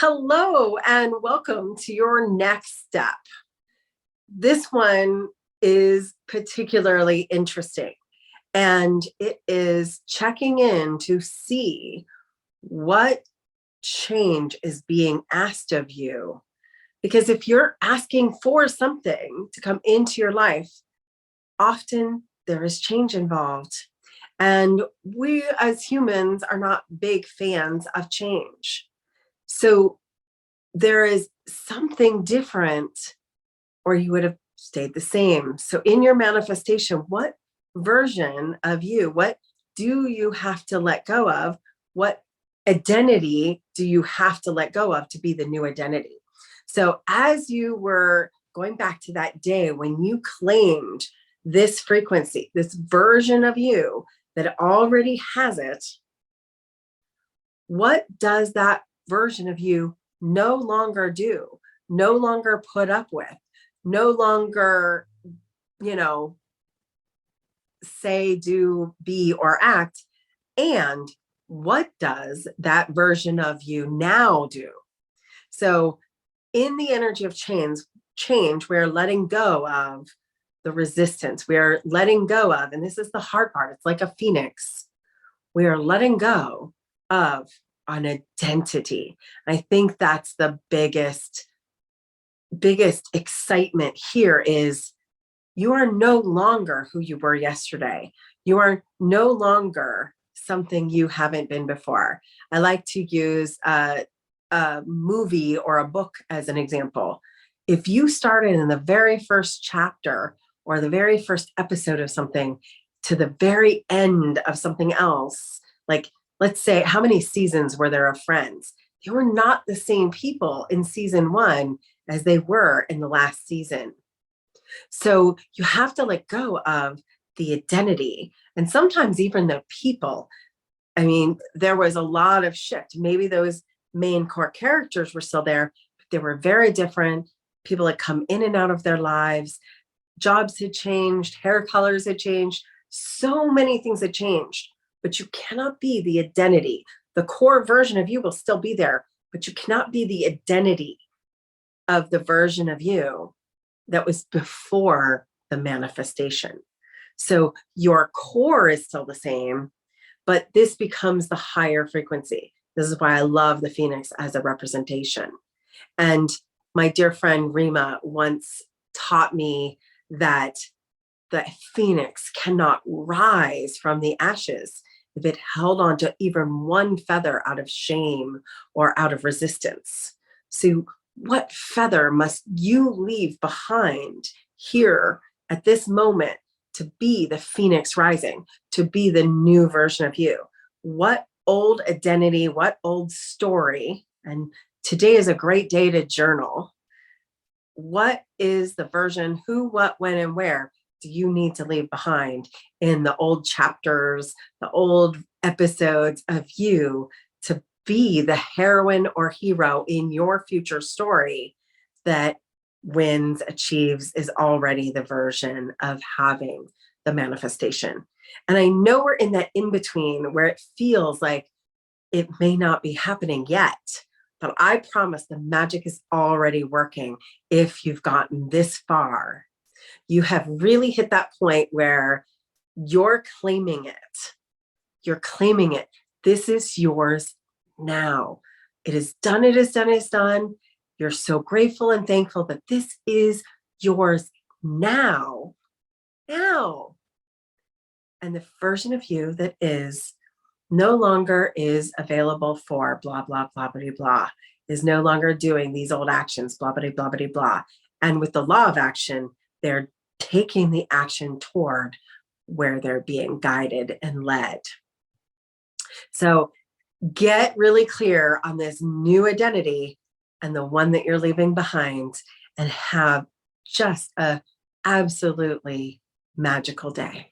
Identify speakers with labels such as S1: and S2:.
S1: Hello, and welcome to your next step. This one is particularly interesting, and it is checking in to see what change is being asked of you. Because if you're asking for something to come into your life, often there is change involved. And we as humans are not big fans of change. So there is something different, or you would have stayed the same. So, in your manifestation, what version of you, what do you have to let go of? What identity do you have to let go of to be the new identity? So, as you were going back to that day when you claimed this frequency, this version of you that already has it, what does that version of you no longer do, no longer put up with, no longer, you know, say, do, be, or act? And what does that version of you now do? So, in the energy of change, we're letting go of the resistance. We're letting go of, and this is the hard part, it's like a phoenix. We are letting go of an identity. I think that's the biggest excitement here is you are no longer who you were yesterday. You are no longer something you haven't been before. I like to use a movie or a book as an example. If you started in the very first chapter or the very first episode of something to the very end of something else, like let's say, how many seasons were there of Friends? They were not the same people in season one as they were in the last season. So you have to let go of the identity and sometimes even the people. I mean, there was a lot of shift. Maybe those main core characters were still there, but they were very different. People had come in and out of their lives. Jobs had changed, hair colors had changed. So many things had changed, but you cannot be the identity. The core version of you will still be there, but you cannot be the identity of the version of you that was before the manifestation. So your core is still the same, but this becomes the higher frequency. This is why I love the Phoenix as a representation. And my dear friend Rima once taught me that the Phoenix cannot rise from the ashes if it held on to even one feather out of shame or out of resistance. So what feather must you leave behind here at this moment to be the Phoenix rising, to be the new version of you? What old identity, what old story, and today is a great day to journal. What is the version, who, what, when, and where do you need to leave behind in the old chapters, the old episodes of you to be the heroine or hero in your future story that wins, achieves, is already the version of having the manifestation? And I know we're in that in between where it feels like it may not be happening yet, but I promise the magic is already working. If you've gotten this far, you have really hit that point where you're claiming it. You're claiming it. This is yours now. It is done. It is done. It is done. You're so grateful and thankful that this is yours now. Now. And the version of you that is no longer is available for blah, blah, blah, blah, blah, is no longer doing these old actions, blah, blah, blah, blah, blah. And with the law of action, they're taking the action toward where they're being guided and led. So get really clear on this new identity and the one that you're leaving behind, and have just a absolutely magical day.